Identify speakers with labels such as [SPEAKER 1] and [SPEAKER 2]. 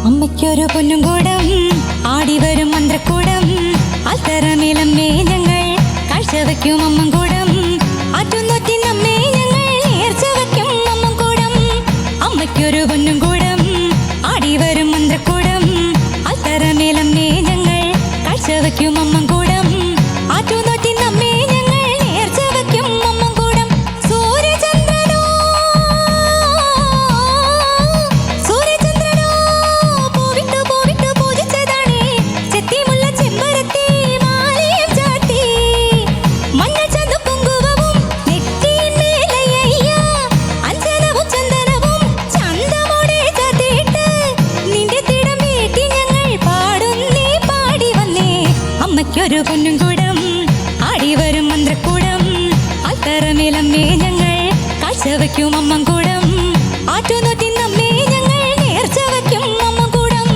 [SPEAKER 1] അമ്മയ്ക്കൊരു പൊന്നും കൂടം ആടി വരും മന്ത്രക്കൂടം അത്തരമേലമ്മേ ഞങ്ങൾ കാഴ്ചവെക്കും അമ്മൻ കൂടം ആറ്റുന്നൊറ്റിനമ്മേ ഞങ്ങൾ നേർച്ച വയ്ക്കും അമ്മൻ കൂടം അമ്മയ്ക്കൊരു പൊന്നും കൂടം ആടി വരും മന്ത്രക്കൂടം അത്തരമേലമ്മേ ഞങ്ങൾ കാഴ്ചവെക്കും അമ്മൻ കൂടം ആറ്റുന്നൊറ്റിനമ്മേ ഞങ്ങൾ നേർച്ച വയ്ക്കും അമ്മൻ കൂടം സൂര്യചന്ദ്രനോ പൂവിട്ടു പൂവിട്ടു പൂജിച്ചതാണേ ചെത്തിമുല്ല ചെമ്പരത്തി മാലയും ചാത്തി മഞ്ഞൾ ചന്തു കുങ്കുമവും നെറ്റിയിന്മേലയ്യ അഞ്ജനവും ചന്ദനവും ചന്തമോടെ ചാത്തിയിട്ട് നിന്റെ തിടം വീട്ടി ഞങ്ങൾ പാടുന്നേ പാടി വന്നേ അമ്മയ്ക്കൊരു